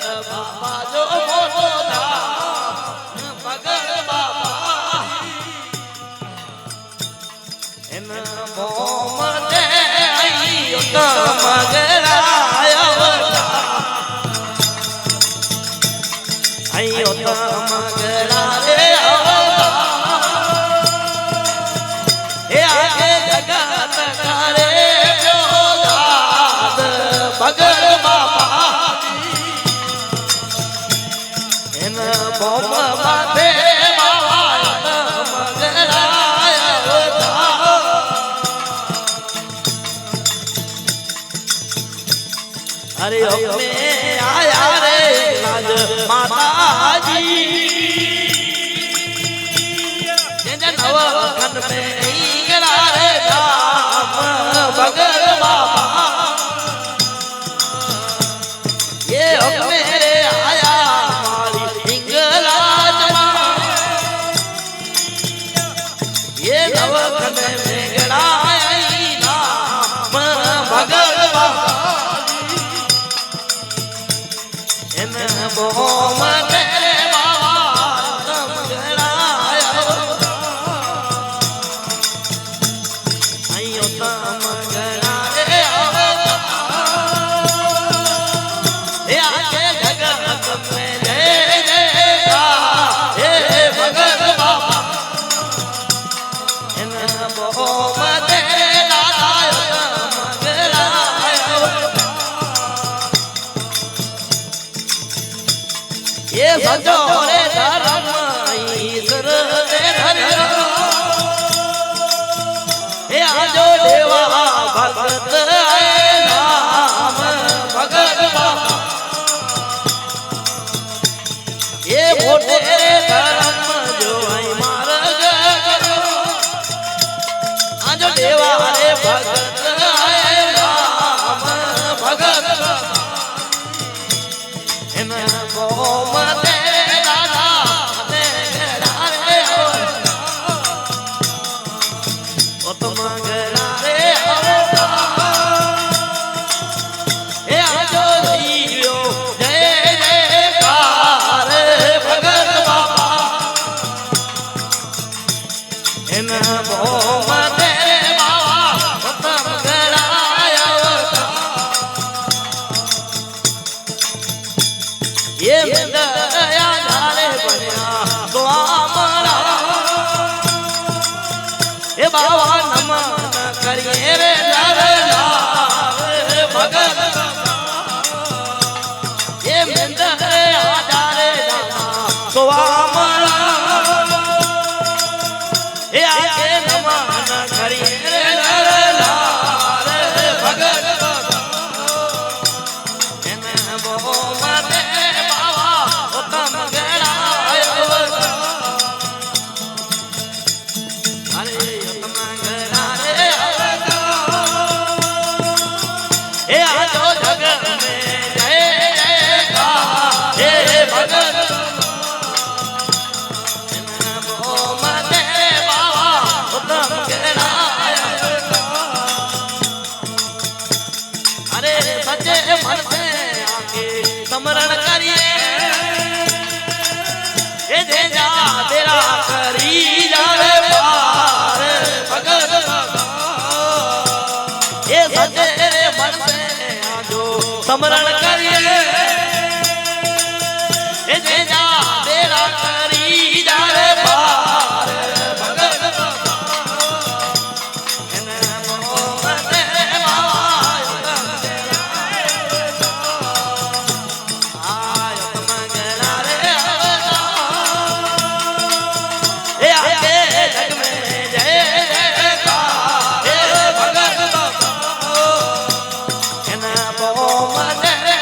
બાપા જો મોટો ધામ ભગત બાપા એના મોમતે આયો તમગરાય આયો તમગરાય એ આગે જગત કરે જોદાદ ભગત બાપા એના મોમ માથે अरे अपने आया रे राज माता जी जन नवखन में इंगला रे धाम भगत बाबा ये अपने आया हमारी इंगलाज ये नवखन में इंगला नाम भगत बाबा बोम तेरे बाबा तम गरायो आयो तम गरायो ए आगे जगत में जय जयकार हे भगत बाबा इन बोम तेरे दादा तम गरायो ये सजो रे धर्म ईश्वर दे धर्म हे आजो देवा भगत आए नाम भगत बाबा ये मोटे धर्म जो आई मार्ग आजो देवा रे भगत आए नाम भगत बाबा बोम तेरे दादा तेरे हो ओ तुम गरारे हो ए आजो जीयो जय जयकार भगत बाबा इन बोम तेरे बाबा तुम गराया ये दया जाने बनिया तो आमरा ये बाबा नमन करिए रे नरला भगत ये दया जाने तो आमरा ये आके नमन करिए रे नरला भगत सच्चे मन से आके समरण करिए जे जा तेरा करी जावे पार भगत ये सच्चे मन से आजो समरण करिए जे जा तेरा करी जावे पार भगत बोम तेरे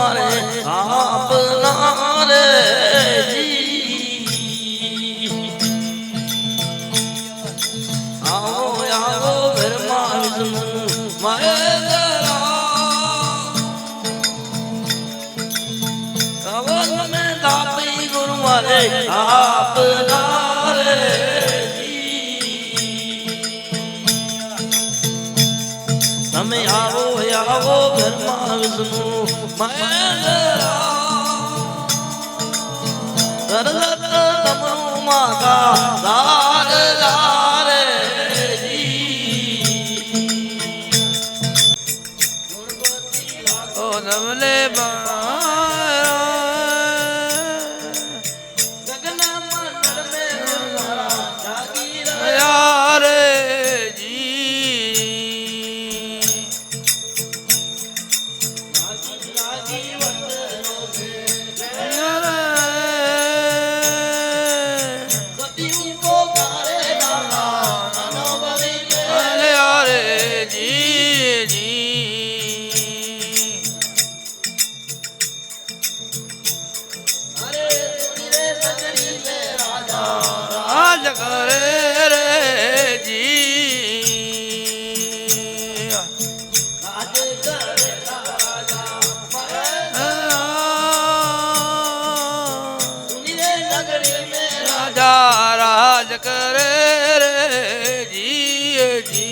मारे अपना रे जी आओ आओ ब्रह्मा विष्णु महेंद्र कवन में दाती गुरु मारे अपना रे તમે આવો આવો ઘરમાં વિષ્ણુ મહેન્દ્ર સરલત તમનું માતા લાલ લારે ઓ નવલે ગગન મંડળ મે જાગી રહ્યા રે राज करे रे जी जी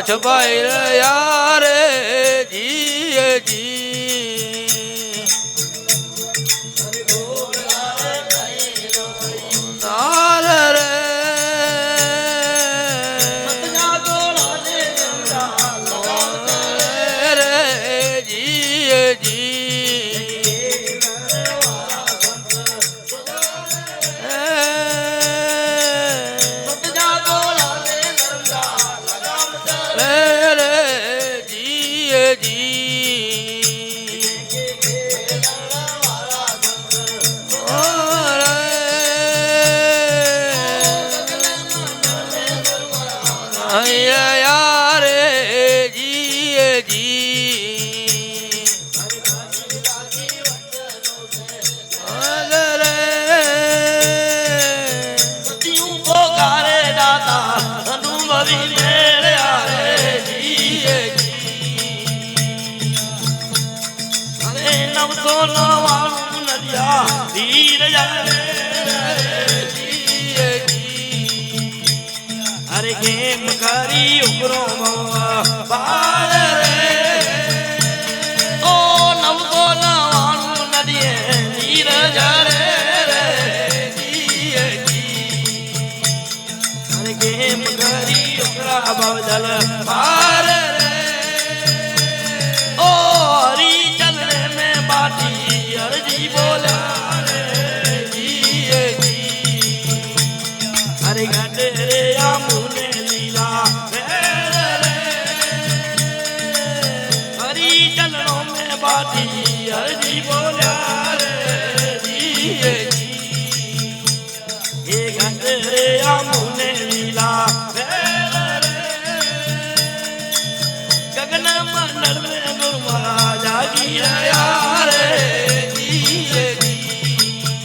छुपाई यार जी जी नार रे जी जी यार जी जी सतियों पुकारे दाता अनुभवी मेरे यारे जी जी अरे नव तो नवाणु नदिया धीर यारे अरे गेम करी उकरो बाल रे ओ नव को नवाणु नदिए नीर जरे रे दिए जी अरे गेम करी उकरा बवजल बाल रे ओ हरी चलने में बाटी अर्जी बोला रे दिए जी अरे गडे रे आमुने लीला हरी चलनों में बाटी हरी बोला रे जी ये गडे रे રામુને લીલા ગગન મંડળ में गुरुमा जागी રહ્યા રે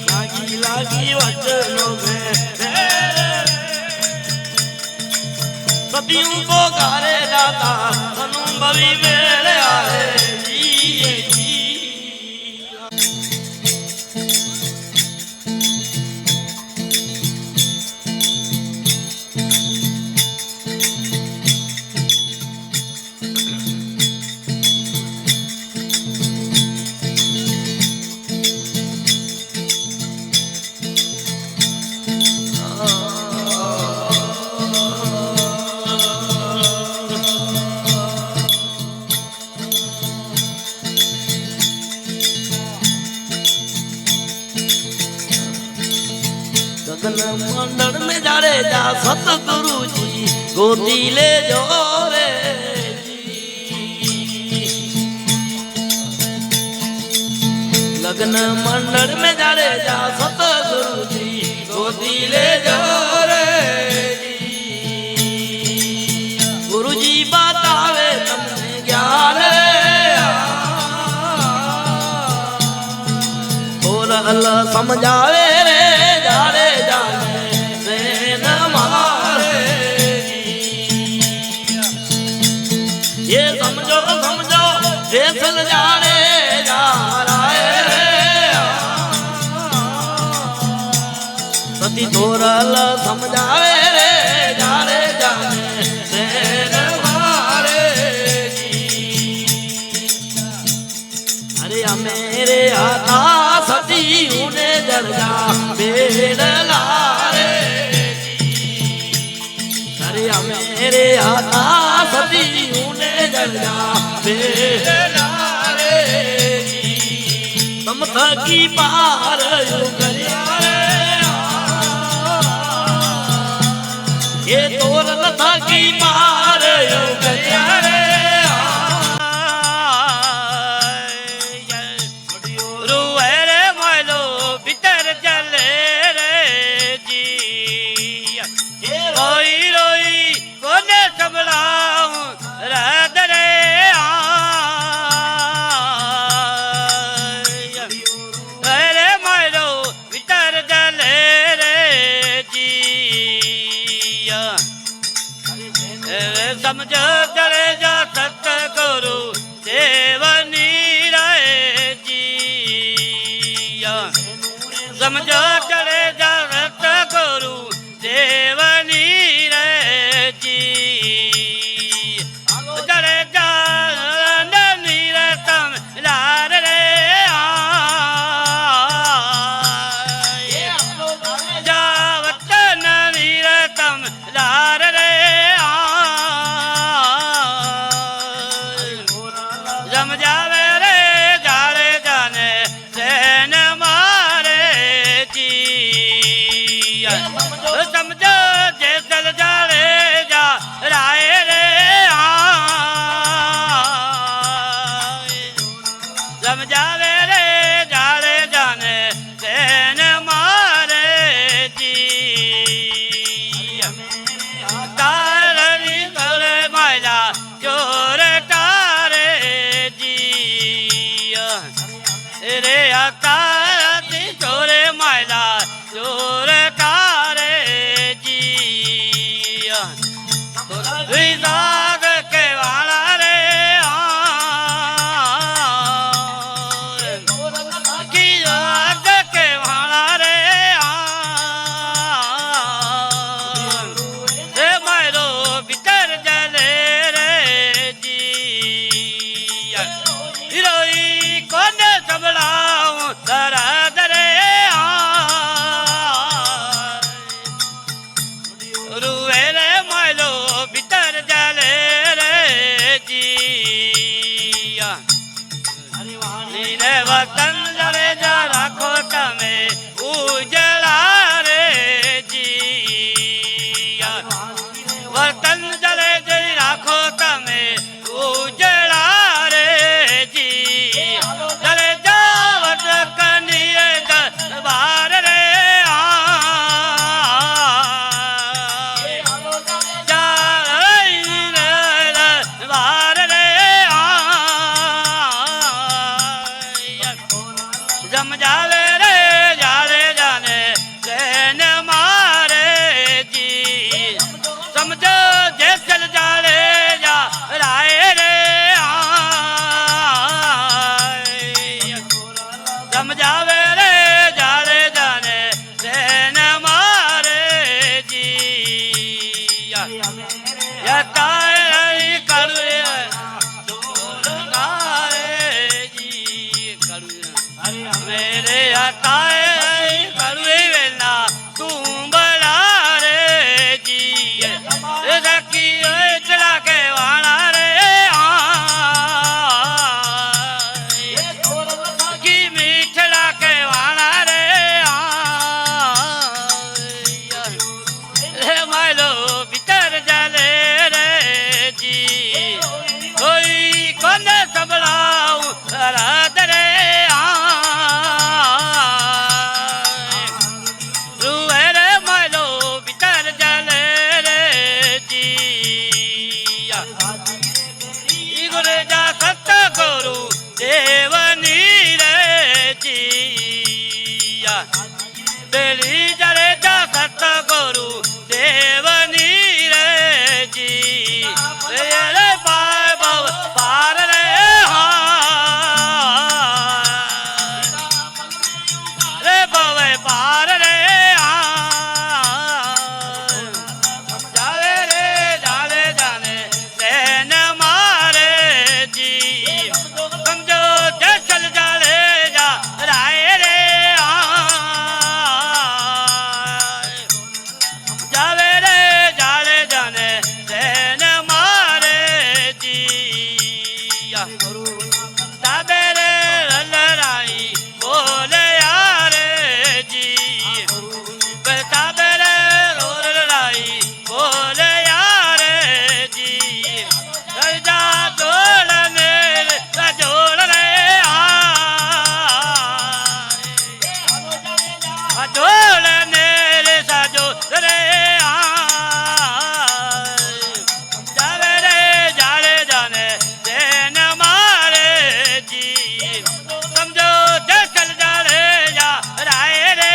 લાગી લાગી વચનો में સદીઓ પોકારે દાતા અનુભવી મેળ આવે गगन मंडल में जाड़े जा सतगुरु जी गोदी ले जो रे गगन मंडल में जाड़े जा सतगुरु जी गोदी ले जो रे गुरु जी बतावे तमने ज्ञान और अल्लाह समझावे रे जाड़े ये समझो समझो देसल जाने जा रहा है सती तोरल समझावे रे जाने जाने सेन मारे अरे मेरे आता सती उन्हें जरजा बेड़ला रे अरे मेरे आता सती जलजा बेला रे तम थकी पार करिया ये तोर थकी पार करिया रे रुए रे मोलो भीतर चले रे जी रोई रोई कोने संभलाऊं रात रे अरे मारो भीतर जले रे जी समझो चले जा सतगुरु देवनी रे जी समझो चले जा सतगुरु देवनी रे जी चले जा नीरतम लार रे जावत नीरतम लार रे समझावे रे जाड़े जाने सेन मारे जी समझो जैसल जाड़े जा राय रे समझावे रे जाड़े जाने सेन मारे जी तारी तोरे मायला चोर तारे जी रे तारी तोरे मायला चोर तारे जी विदाग के वाला रे की याद के वाला रे मारो भीतर जले रे जी रोई कौन संभलाऊं दर्द रे रुए रे मारो भीतर जले रे जी नीरे वतन जले जा राखो तमे उजला रे जी वतन जले जी राखो तमे उजला रे जी जले जावत कनिए दरबार रे તાય કરુએ વેલા તું બડા રે જી સખી ચલા કે વાળા રે કી મીઠડા કે વાળા રે રે માયલો ભીતર જાલે રે જી કોઈ કોને સંભળાવું રાત રે રૂવે રે માયલો ભીતર જાલે રે જી ગુરે જા સત ગુરુ દેવની રે જી બેલી જરે જા સત ગુરુ દેવની રે જી રે પાર ભવ પાર રે રે ભવે પાર રે જાવે રે જાવે જાને સેન મારે જી સમજો જસલ જાલે જા રાય રે જાવે રે જાલે જાને સેન મારે જી તાબે રે લલરાઈ બોલે યારે જી તાબે રે રોલરાઈ બોલે યારે જી સજા જોડ ને જોડ રે જોડ ને રે સાજો રે જાવે રે જાળે જાને સેન મારે જી સમજો જસલ જાળે જા રાય રે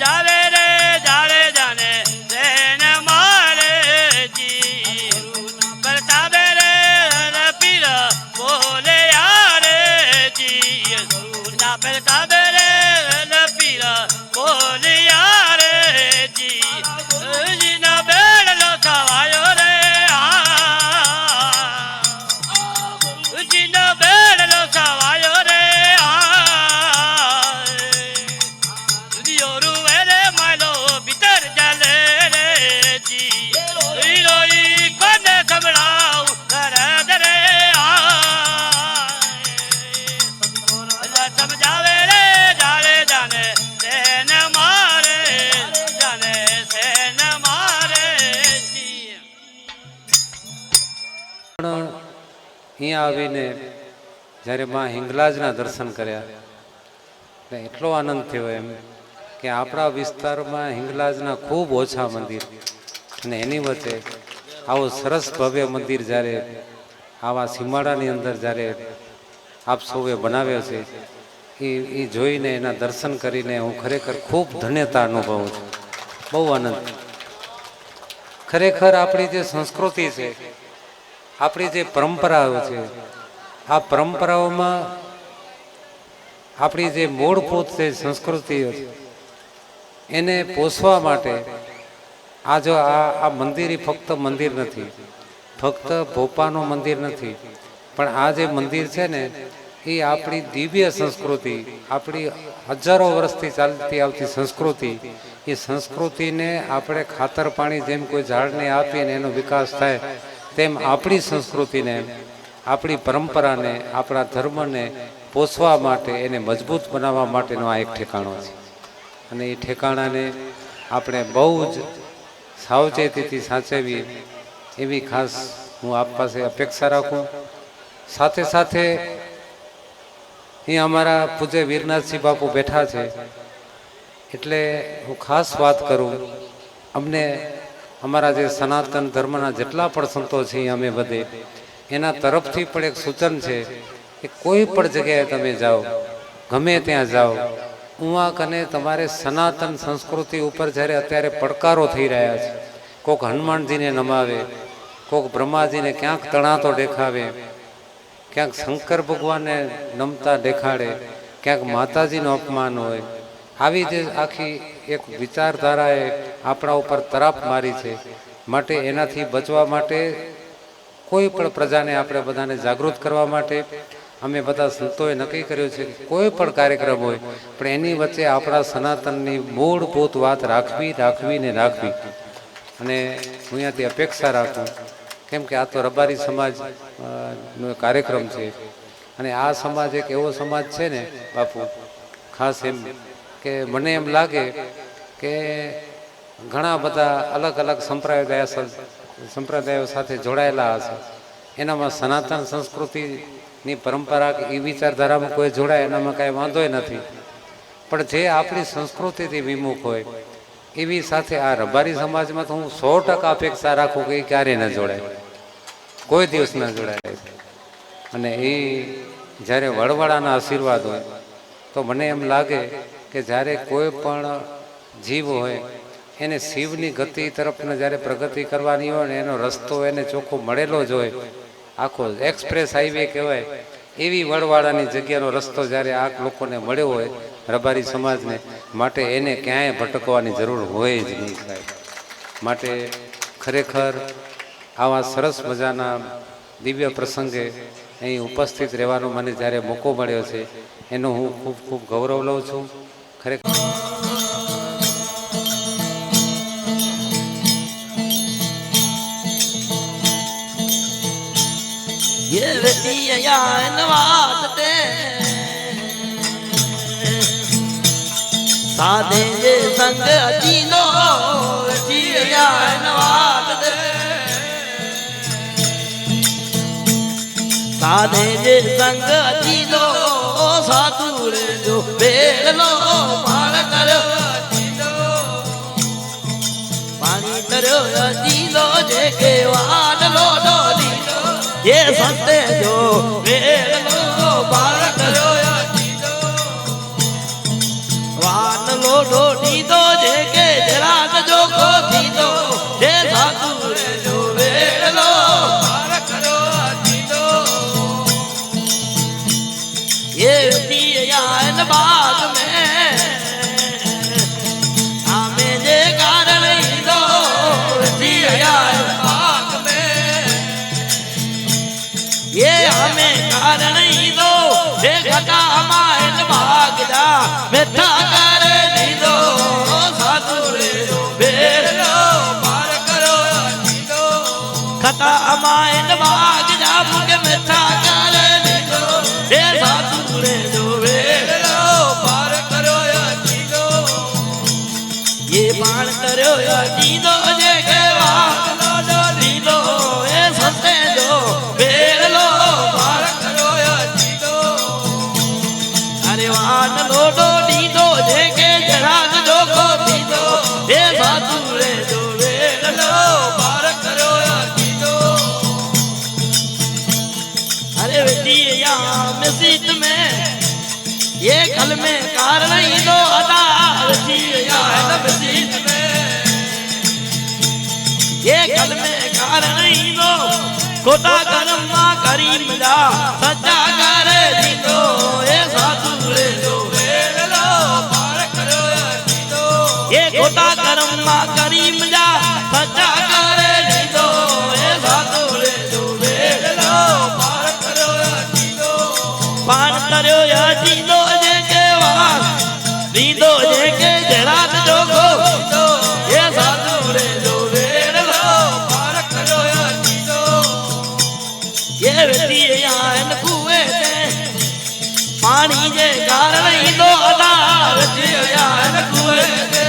જાવે રે જાળે જાને સેન મારે જી બરતાબે રે પીર બોલે યારે જી ના બરતાબે રે પીર બોલે યારે જી જીના બેડલો થવાયો રે જીના બેડલો થવાયો રે દિયોરુ રે માયલો ભીતર ચાલે રે જી રોઈ કોને સંભળાવું કરદ રે સમજાવે રે જાળે જાને સેન મારે જાને સેન મારે જી પણ અહીંયા આવીને જ્યારે માં હિંગલાજના દર્શન કર્યા એટલે એટલો આનંદ થયો એમ કે આપણા વિસ્તારમાં હિંગલાજના ખૂબ ઓછા મંદિર અને એની વચ્ચે આવું સરસ ભવ્ય મંદિર જ્યારે આવા સીમાડાની અંદર જ્યારે આપ સૌએ બનાવ્યો છે એ જોઈને એના દર્શન કરીને હું ખરેખર ખૂબ ધન્યતા અનુભવું છું. બહુ આનંદ. ખરેખર આપણી જે સંસ્કૃતિ છે, આપણી જે પરંપરાઓ છે, આ પરંપરાઓમાં આપણી જે મૂળભૂત જે સંસ્કૃતિઓ છે એને પોષવા માટે આ જો આ મંદિર ફક્ત મંદિર નથી, ફક્ત ભોપાનું મંદિર નથી, પણ આ જે મંદિર છે ને એ આપણી દિવ્ય સંસ્કૃતિ, આપણી હજારો વર્ષથી ચાલતી આવતી સંસ્કૃતિ, એ સંસ્કૃતિને આપણે ખાતર પાણી જેમ કોઈ ઝાડને આપીને એનો વિકાસ થાય તેમ આપણી સંસ્કૃતિને, આપણી પરંપરાને, આપણા ધર્મને પોષવા માટે, એને મજબૂત બનાવવા માટેનો આ એક ઠેકાણો છે. અને એ ઠેકાણાને આપણે બહુ જ સાવચેતીથી સાચવી એવી ખાસ હું આપ પાસે અપેક્ષા રાખું. સાથે સાથે અહીં અમારા પૂજ્ય વીરનાથસિંહ બાપુ બેઠા છે એટલે હું ખાસ વાત કરું. અમને અમારા જે સનાતન ધર્મના જેટલા પણ સંતો છે અમે બધે એના તરફથી પણ એક સૂચન છે કે કોઈ પણ જગ્યાએ તમે જાઓ, ગમે ત્યાં જાઓ, ઉવા કને તમારે સનાતન સંસ્કૃતિ ઉપર જ્યારે અત્યારે પડકારો થઈ રહ્યા છે, કોક હનુમાનજીને નમાવે, કોક બ્રહ્માજીને ક્યાંક તણાતો દેખાવે, ક્યાંક શંકર ભગવાનને નમતા દેખાડે, ક્યાંક માતાજીનું અપમાન હોય, આવી જે આખી એક વિચારધારાએ આપણા ઉપર તરાપ મારી છે. માટે એનાથી બચવા માટે કોઈ પણ પ્રજાને આપણે બધાને જાગૃત કરવા માટે અમે બધા સંતોએ નક્કી કર્યું છે કે કોઈ પણ કાર્યક્રમ હોય પણ એની વચ્ચે આપણા સનાતનની મૂળભૂત વાત રાખવી અને હું અહીંયાથી અપેક્ષા રાખું, કેમ કે આ તો રબારી સમાજ નો કાર્યક્રમ છે અને આ સમાજ એક એવો સમાજ છે ને બાપુ, ખાસ એમ કે મને એમ લાગે કે ઘણા બધા અલગ અલગ સંપ્રદાયો સાથે જોડાયેલા હશે, એનામાં સનાતન સંસ્કૃતિની પરંપરા એ વિચારધારામાં કોઈ જોડાય એનામાં કાંઈ વાંધોય નથી, પણ જે આપણી સંસ્કૃતિથી વિમુખ હોય એવી સાથે આ રબારી સમાજમાં તો હું 100% અપેક્ષા રાખું કે એ ક્યારેય ન જોડાય, કોઈ દિવસ ન જોડાય. અને એ જ્યારે વડવાળાના આશીર્વાદ હોય તો મને એમ લાગે કે જ્યારે કોઈ પણ જીવ હોય એને શિવની ગતિ તરફને જ્યારે પ્રગતિ કરવાની હોય ને એનો રસ્તો એને ચોખ્ખો મળેલો જ હોય, આખો એક્સપ્રેસ હાઈવે કહેવાય એવી વડવાળાની જગ્યાનો રસ્તો જ્યારે આ લોકોને મળ્યો હોય રબારી સમાજને, માટે એને ક્યાંય ભટકવાની જરૂર હોય જ નહીં સાહેબ. માટે ખરેખર આવા સરસ મજાના દિવ્ય પ્રસંગે અહીં ઉપસ્થિત રહેવાનો મને જ્યારે મોકો મળ્યો છે એનો હું ખૂબ ખૂબ ગૌરવ લઉં છું. ખરેખર ये वेतिया नवात ते साधे जे संग अजीनो वेतिया नवात ते साधे जे संग अजीनो साधु रे जो बेलो मार करो अजीनो पानी करो अजीनो जे के वाड लो ये सत्य जो वेल लो बार करो वान लो डोडी दो जे के जरात जो को थी दो जे साधु रे जो वेल लो बार करो ये दिया इन बाग में आमे जे कारण ही दो दिया बाग में ये हमें कारण ही दो हे घटा हमारे भाग जा मिठा कर दी दो साधु रे बेर लो पार करो दी दो घटा हमारे भाग जा मुझे मिठा कर दी दो हे साधु रे बेर लो पार करो दी दो ये पार करो दी दो जे के वाग लो दी दो हे सत्य जो बेर लो पार करो दी दो अरे वान लो दी दो जे के जराग जो को दी दो हे साधु रे जो बेर लो पार करो दी दो अरे वेतिया मस्जिद में ये कल में कारण ही दो अदा वेतिया मस्जिद में ये कल में कारण ही दो खोटा कर्म मा करीम जा सच्चा कर दी दो ये साधु रे जो वेल लो पार करो दी दो ये खोटा कर्म मा करीम जा सच्चा कर दी दो ये साधु रे जो वेल लो पार करो दी दो पार करो दी दो जे के वास दी दो जे के जरात जो को दो ये साधु रे जो वेल लो पार करो दी दो ये वेतिया इन कुए ते पानी जे कारण ही दो अदा वेतिया इन कुए ते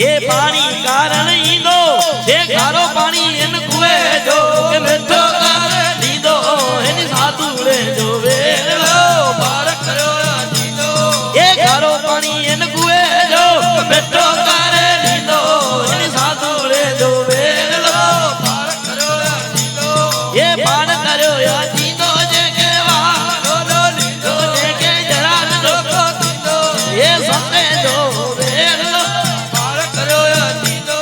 ये पानी कारण ही दो ये खारो पानी इन कुए जो के मिठो कर दी दो इन साधु रे जो वेल लो पार करो दी दो ये खारो पानी इन कुए जो मिठो कर दी दो इन साधु रे जो वेल लो पार करो दी दो ये पार करो दी दो जे के वालो दी दो जे के जरा दो दी दो ये सत्य जो वेल लो पार करो दी दो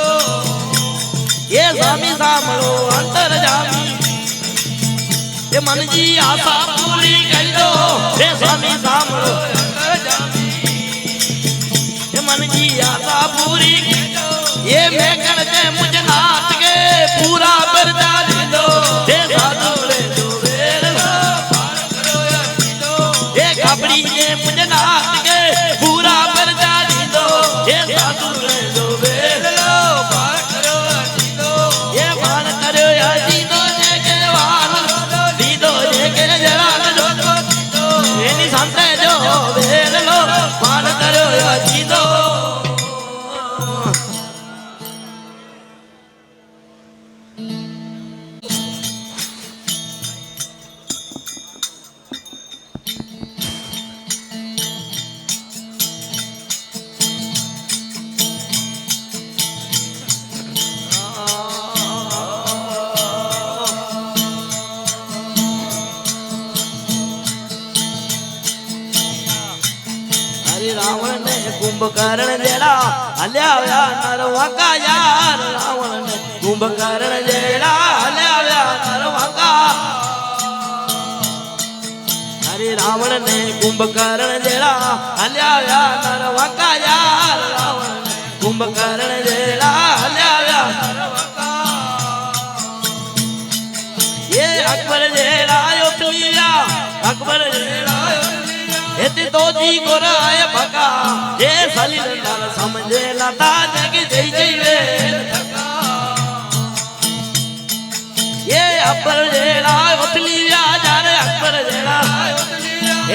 ये स्वामी सामलो अंतर जामी ये मन जी आशा पूरी कर दो ये स्वामी सामलो अंतर जामी ये मन जी आशा पूरी कर दो ये मैं करते मुझे नाट के पूरा बरदा दे दो हे साधु रे जो वेल लो રાવણ ને કુંભકર્ણ જેડા હલ્યા નરવાકા યાર રાવણ ને કુંભકર્ણ જેડા હલ્યા નરવાકા હરે રાવણ ને કુંભકર્ણ જેડા હલ્યા નરવાકા યાર રાવણ ને કુંભકર્ણ જેડા હલ્યા નરવાકા એ અકબર જેડા યોતલિયા અકબર જેડા એતે તો જી ગોરાય ભગા જે સલીલ નર સમજે લતા જગ જઈ જઈ વે એ અકબર જેડા ઓતલી વ્યા જારે અકબર જેડા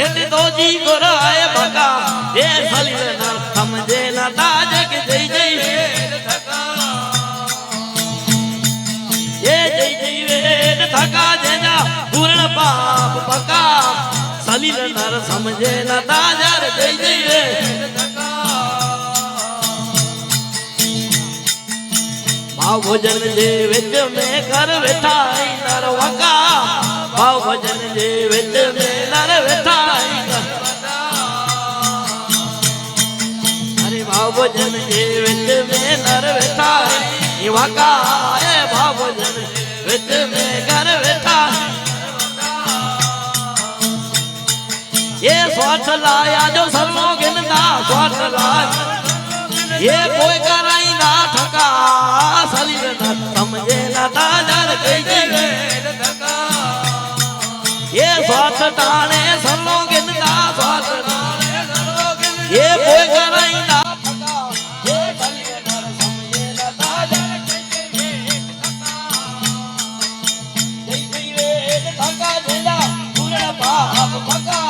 એતે તો જી ગોરાય ભગા જે સલીલ નર સમજે લતા જગ જઈ જઈ વે એ જઈ જઈ વે થકા જેજા પૂર્ણ પાપ પકા સલીલ નર સમજે લતા જર જઈ જઈ રે ભાવ ભોજન જે વિચ મે કર બેઠાઈ નર વકા ભાવ ભોજન જે વિચ મે નર બેઠાઈ અરે ભાવ ભોજન જે વિચ મે નર બેઠાઈ વકા એ ભાવ ભોજન વિચ મે કર બેઠાઈ ये स्वार्थ लाया जो सर्वो गिनता स्वार्थ लाया ये कोई कराई ना ठका सलील न समझे ना ताजर कई जगह ये स्वार्थ ताने सर्वो गिनता स्वार्थ ये कोई कराई ना ठका ये सलील न समझे ना ताजर कई जगह ठका देला पूर्ण पाप भगा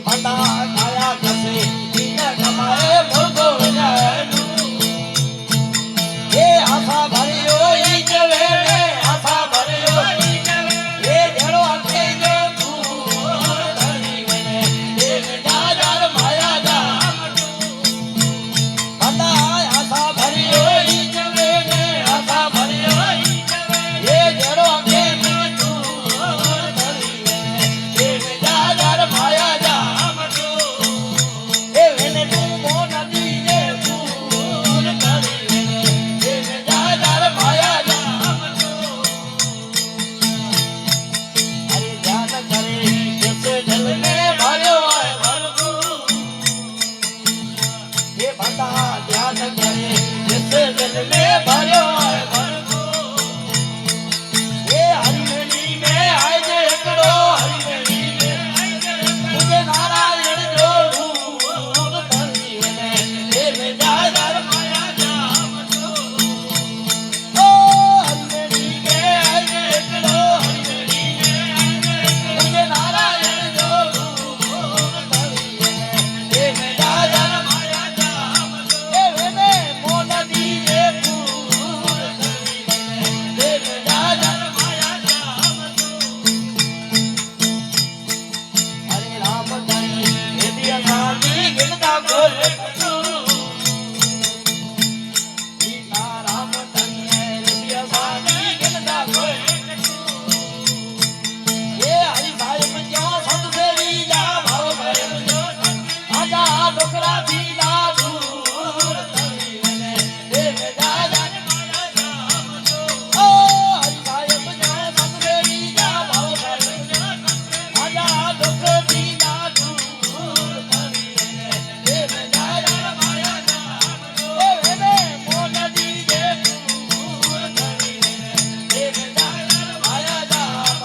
ભંડા ખાયા કસે પીને કમાએ મોગો જાનું એ આશા ભર્યો ઈ જ વેળે આશા ભર્યો ઈ જ વેળે એ જેડો આખે જો તું ધરી વેને દેવ જાજર માયા જામ ભંડા આશા ભર્યો ઈ જ વેળે આશા ભર્યો ઈ જ વેળે એ જેડો આખે જો તું ધરી વેને દેવ જાજર માયા જામ એ વેને તું મોનદી જે ફૂલ કરી વેને દેવ જાજર માયા જામ અરે ધ્યાન કરે જસે જલ મે ભર્યો આય ભરગુ એ ભંડા ધ્યાન કરે જસે જલ મે ભર્યો આય ભરગુ એ હરિમેળી મે આય જે એકડો હરિમેળી મે આય જે મુજે નારાયણ જોડું કરી વેને દેવ જાજર માયા જામ ઓ હરિમેળી મે આય જે એકડો હરિમેળી મે આય જે મુજે નારાયણ જોડું કરી વેને દેવ જાજર માયા જામ એ વેને મોનદી જે ફૂલ કરી વેને દેવ જાજર માયા જામ હરે રામ ધરી એદિયા સાધી ગિલતા ગોલ સીતા રામ ધરી એદિયા સાધી ગિલતા ગોલ એ હરી સાહેબ જો સંત સેવી જા ભાવ કરે જો આજા ડોકરા થી ના દૂર કરી વેને દેવ જાજર માયા જામ ઓ હરી સાહેબ જો સંત સેવી જા ભાવ કરે જો આજા ડોકરા થી ના દૂર કરી વેને દેવ જાજર માયા જામ એ વેને મોનદી જે ફૂલ કરી વેને દેવ જાજર માયા જામ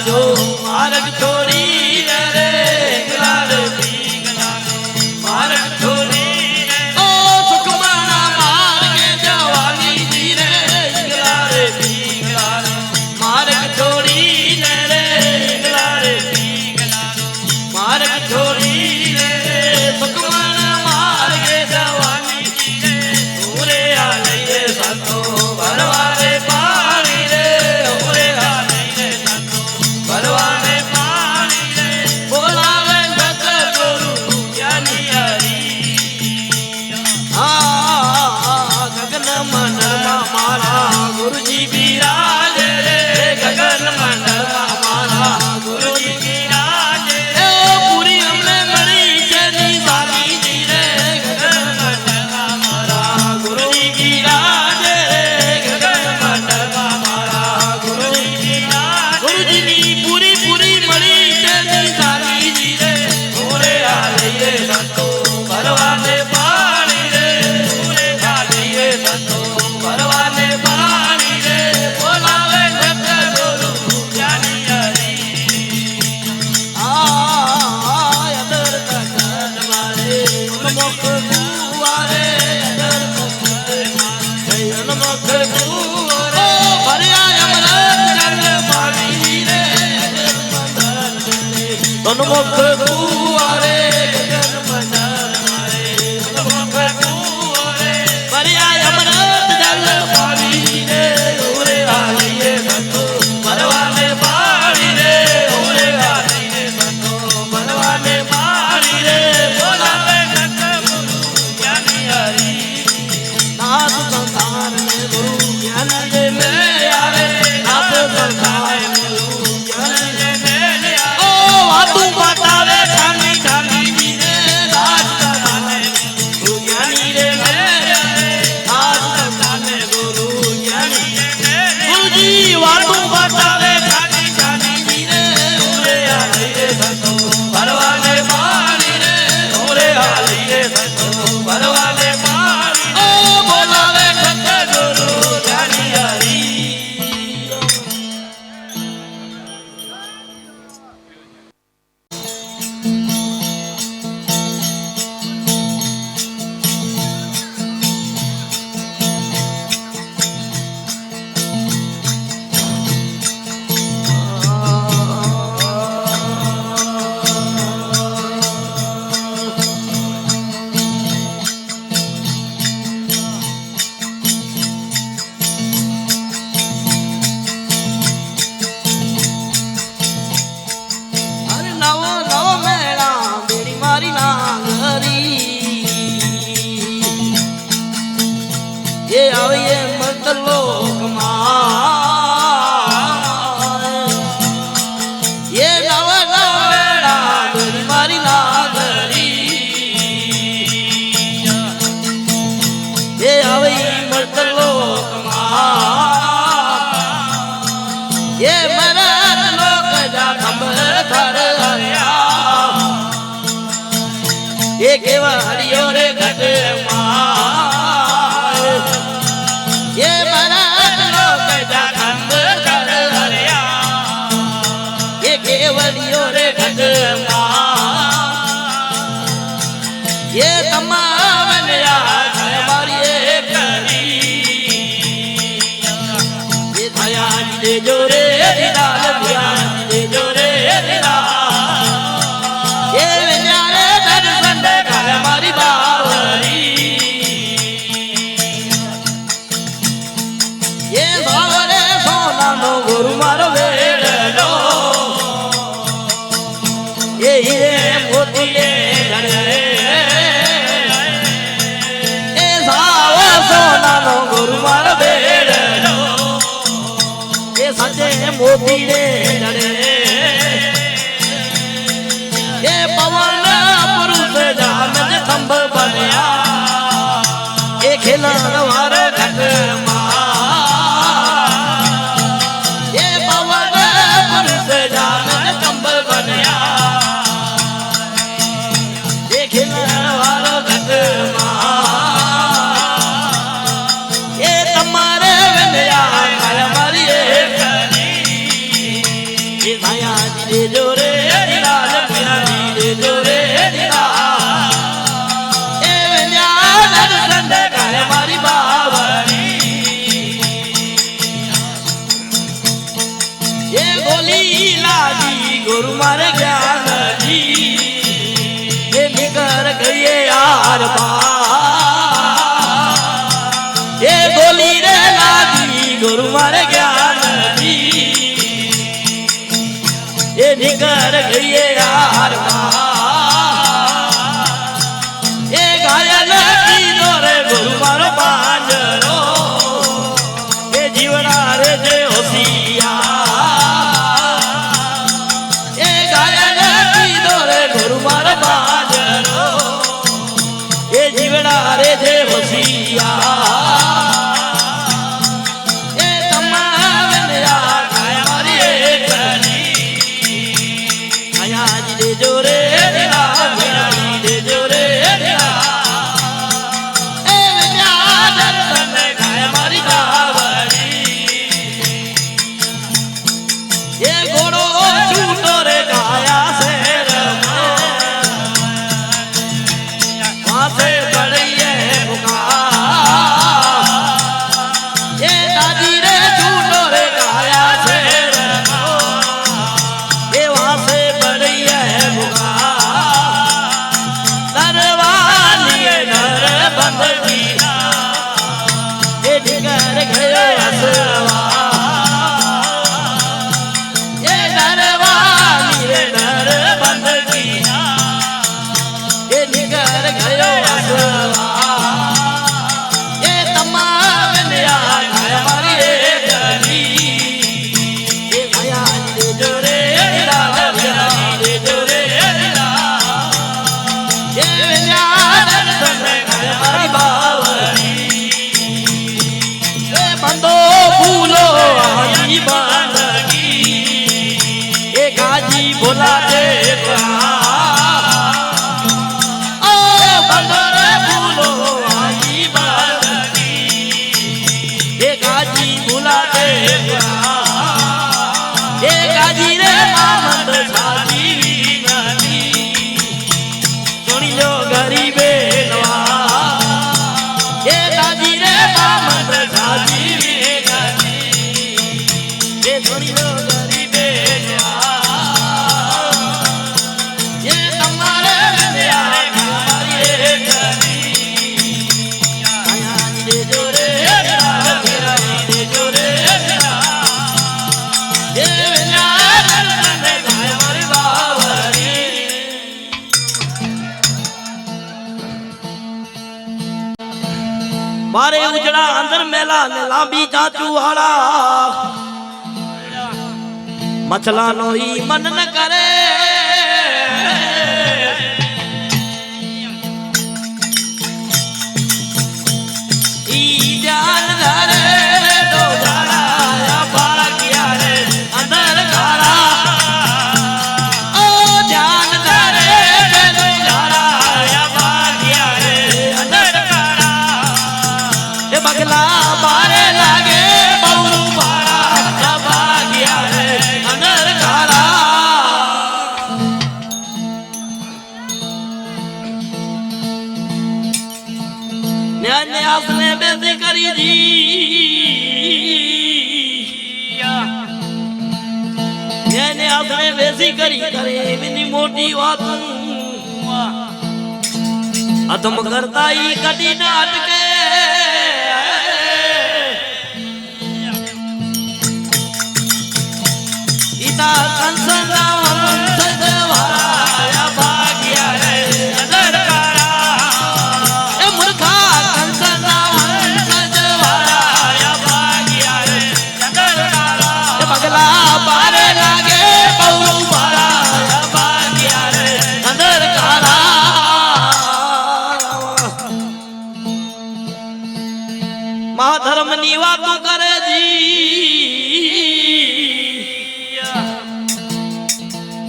જો માર્ગ છોડી રે ગલાડ પીગલા માર્ગ છોડી રે ઓ સુખમાના માર્ગે જવાની જી રે ગલાડ પીગલા માર્ગ છોડી રે તનમુખ કુવારે ગગન મજારે તનમુખ કુવારે પર્યા અમૃત જલ પાણી રે ઓરે આલીએ સંતો પરવાને પાણી રે ઓરે આલીએ સંતો પરવાને પાણી રે બોલાવે સતગુરુ જ્ઞાની હરી નાથ સંસાર ને ગુરુ જ્ઞાન જે મેરે આવે નાથ સંસાર ને ગુરુ જ્ઞાન જે મેરે આવે ઓ વાતું બતાવે ઠાની ઠાની જી રે રાજ દાને ગુરુ જ્ઞાની રે મેરે આવે નાથ સંસાર ને ગુરુ જ્ઞાની રે મેરે ગુરુજી વાતું બતાવે ઠાની ઠાની જી રે ઓરે આલીએ સંતો પરવાને પાણી રે ઓરે આલીએ સંતો પરવાને પાણી ઓ બોલાવે સતગુરુ જ્ઞાની હરી અરે નવો નવો મેળા બેડી મારી નાગરી એ આવીએ મત લોકમાં એ નવો નવો મેળા બેડી મારી નાગરી એ આવી મત લોકમાં એ મરદ લોક જા ખબર થર હર્યા એ કેવા હરિયો રે ઘટમાં એ મરદ લોક જા ખબર થર હર્યા એ કેવલિયો રે ઘટમાં એ તમામ ન્યા મારી એ કરી એ થયા દે જોરે દીદાર ધ્યાન દે જોરે દીદાર એ વિચારે દર્શન કર મારી બાવરી એ ભાવરે સોનાનો ગુરુ મારો વેડલો એ હીરે મોતીએ ઘરે એ સાવ સોનાનો ગુરુ મારો વેડલો એ સજે મોતી રે ડરે એ પવન પુરુષ જાન જ થંભ બન્યા એ ખેલણ વાર ઘટમાં એ પવન પુરુષ જાન જ થંભ બન્યા એ ખેલણ વાર ઘટમાં એ તમારે વન્યા કાય મારી એ એ માયા જી રે જોરે દીદાર મીરા જી રે જોરે દીદાર એ વિદ્યા દર્શન કરે મારી બાવરી એ ગોલી લાજી ગુરુ મારે જ્ઞાનજી એ નિકર ગયે યાર બા એ ગોલી રે લાજી ગુરુ મારે જ્ઞાનજી એ નિકર ગયે યાર એ ઘાયલ કીધો રે ગુરુ મારો પાંજરો એ જીવના રે જે હોશિયાર એ ઘાયલ કીધો રે ગુરુ મારો પાંજરો એ જીવના રે જે હોશિયાર એ તમામ ન્યા કાય મારી એક આયા જી દે જોરે દીદાર મીરા જી દે જોરે દીદાર એ વિદ્યા દર્શન કાય મારી બાવરી એ ઘોડો છૂટો રે ગાયા શેર વાસે પડઈએ પુકાર એ દાદી રે છૂટો રે ગાયા શેર એ વાસે પડઈએ દાજી રે મામદ સાજી ગાતી સુણી લો ગરીબે નવા એ દાજી રે મામદ સાજી ગાતી એ સુણી લો ગરીબે નવા એ તમારે વિદ્યા ગારી ગાતી આયા દે જોરે દે જોરે मारे उजड़ा अंदर मेला ने लांबी चाचू हाड़ा मचला नो ही मन न करे ई जान धरे दो जाड़ा या भाग्या रे अंदर कारा ओ जान धरे दो जाड़ा या भाग्या रे अंदर बगला मारे लागे बहु मारा भाग्या रे अंदर कारा न्यास ने बेसी करी जी न्यास ने बेसी करी करे बिनी मोटी बात अधम करता ही कदी ना अटके कंसना वंश वाया भाग्या रे अंदर कारा ए मूर्खा कंसना वंश वाया भाग्या रे अंदर कारा ए बगला बारे लागे बहु मारा भाग्या रे अंदर कारा महाधर्म नी वातों करे जी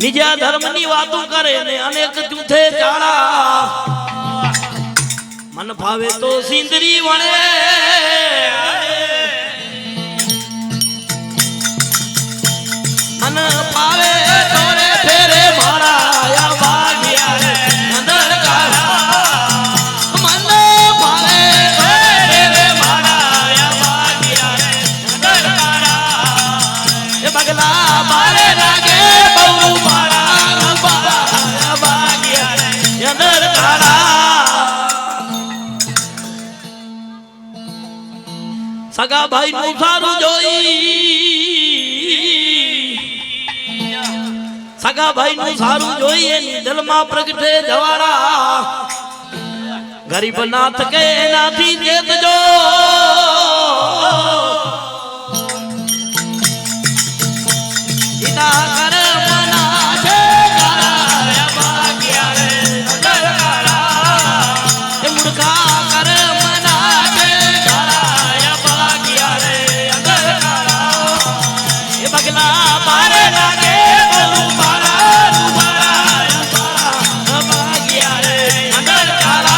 निजा धर्म नी वातों करे ने अनेक जूठे चाड़ा मन भावे तो सिंदरी वणे मन पावे तोरे फेरे मारा या भाग्या रे अंदर कारा मन पावे तोरे फेरे मारा या भाग्या रे अंदर कारा ये बगला मारे लागे बहु मारा भाग्या रे अंदर कारा सगा भाई नु सारू जोई सगा भाई नु सारू जोई एनी दिल में प्रगटे जवाड़ा गरीब नाथ के नाथी जेत जो जिना कर मना छे कारा या भाग्या रे अंदर कारा ए मूर्खा कर मना छे कारा या भाग्या रे अंदर कारा ए बगला मारे लागे बहु मारा या भाग्या रे अंदर कारा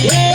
Yeah.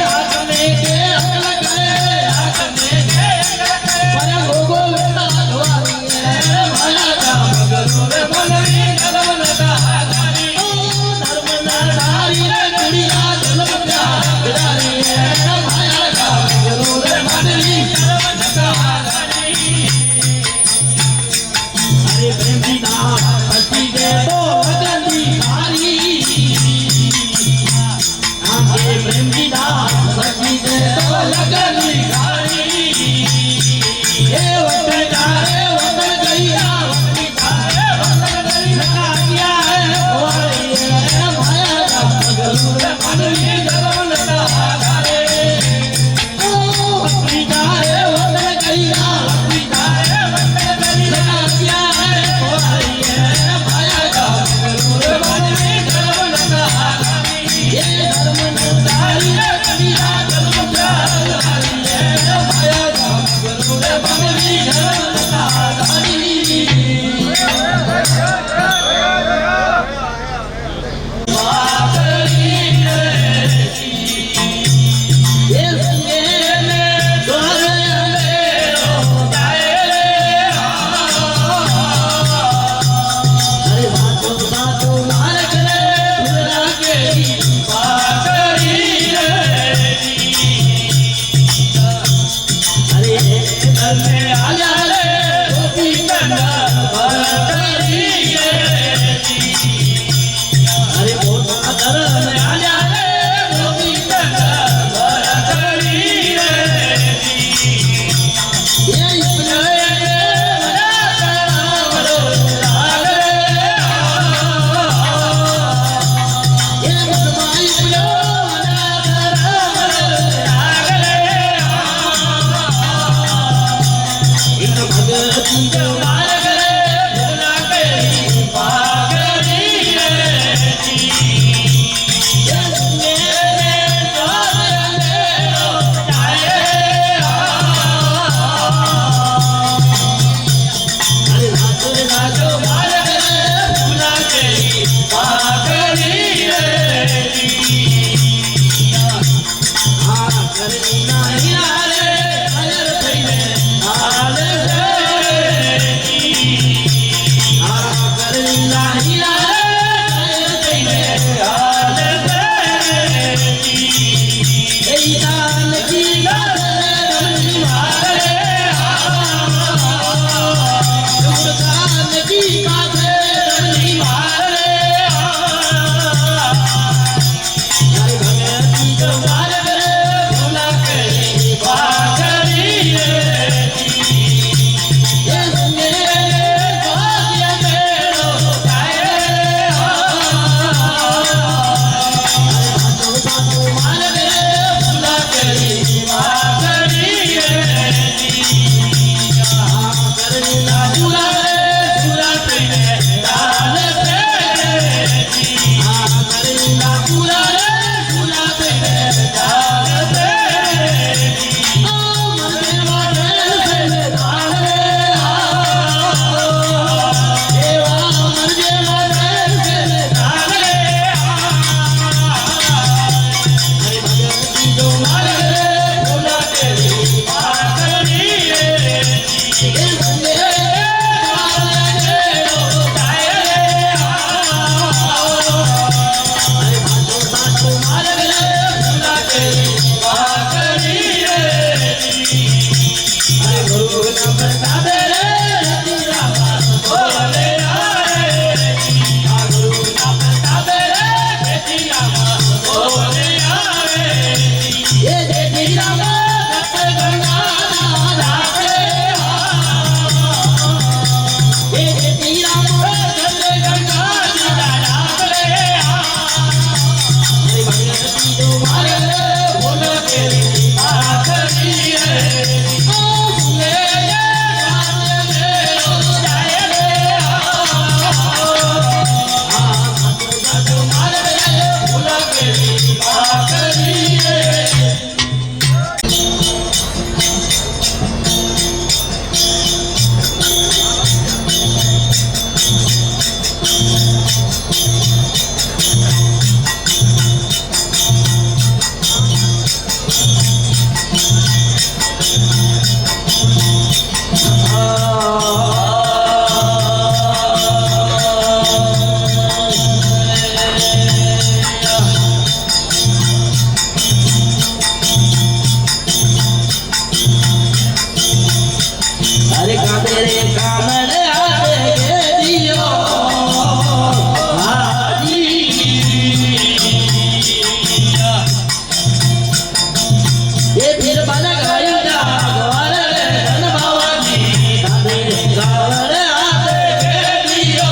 અરે કામે રે કામણે આવે ગેડીઓ હાજી એ ફિર બના ગાયું જા ગવાર રે ધન બાવાજી કામે રે ગાવરે આવે ગેડીઓ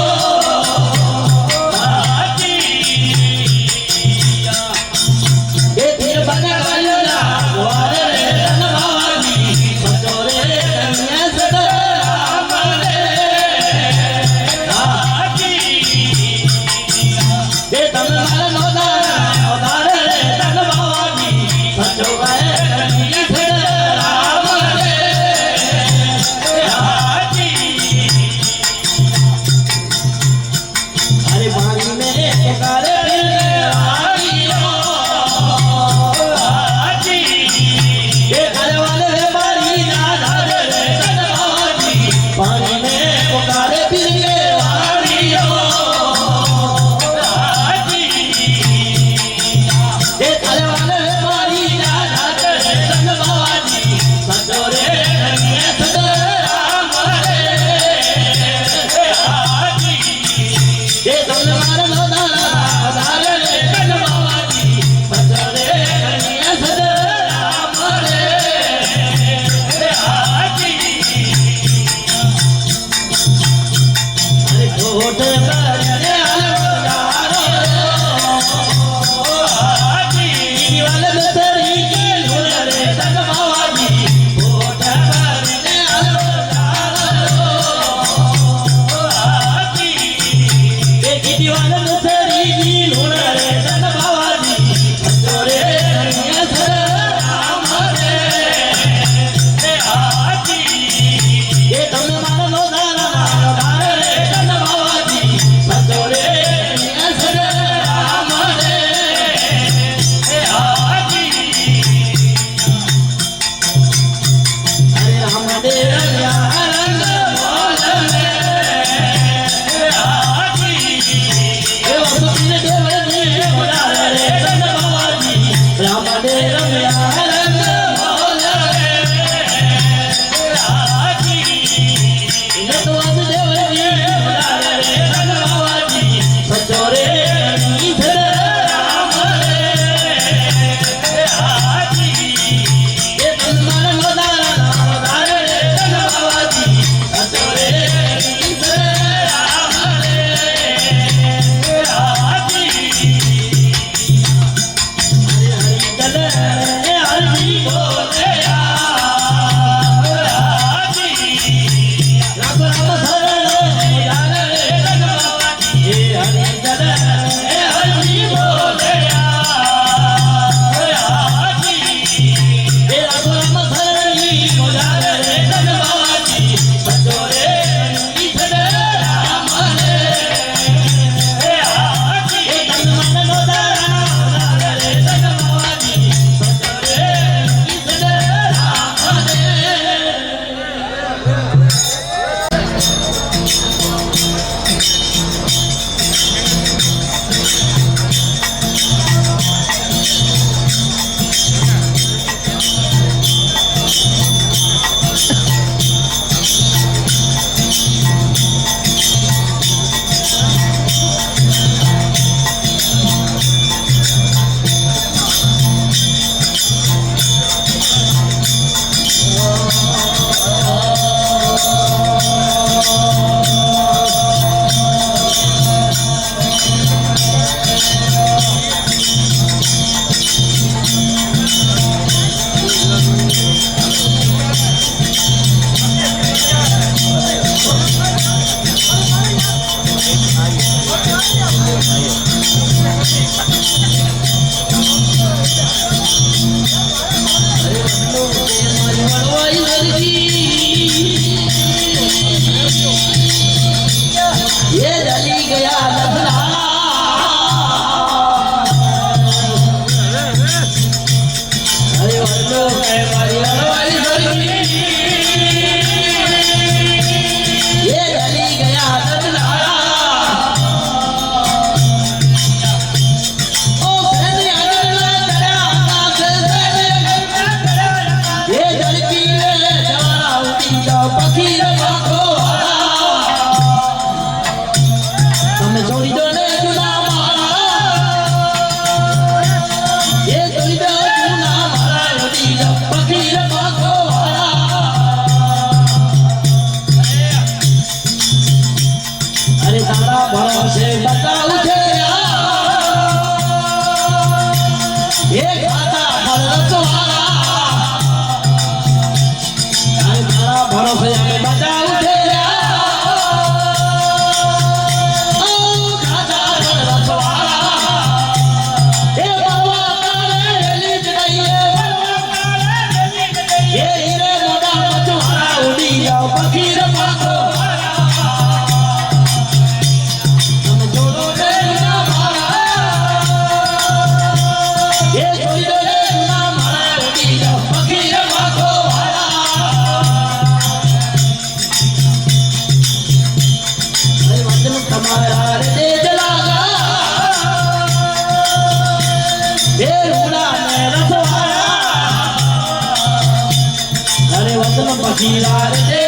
એ ફિર બના ગાયું જા ગવાર રે ધન બાવાજી સચોરે કન્યા સદા રામરે એ તમ મારા નોદારા ઓદારે ધન બાવાજી સચોરે કન્યા સદા રામરે અરે પાણી મેરે પુકારે આવીઓ એ કરવાલે મારી દાદા રે ધનવાજી પાણી મે પુકારે પીરે આવીઓ એ કરવાલે મારી દાદા રે ધનવાજી સચોરે કન્યા સદા રામરે એ તમને મારા નોદારા ઓદારે ધનવાજી સચોરે કન્યા સદા રામરે અરે કોટ કરને અલવારો દીવાલ બસરી કે લુરે ધનવાજી કોટ કરને અલવારો એ દીવાલ બસરી જી લુરે ધનવાજી સચોરે કન્યા સદા રામરે એ તમને મારો નોદારા ઓદારે ધનવાજી સચોરે કન્યા સદા રામરે અરે રામદે રંગા રંગ બોલને એ વસુપીર દેવજી ઓદારે ધનવાજી રામદે રંગા રંગ બોલને જીવાર દે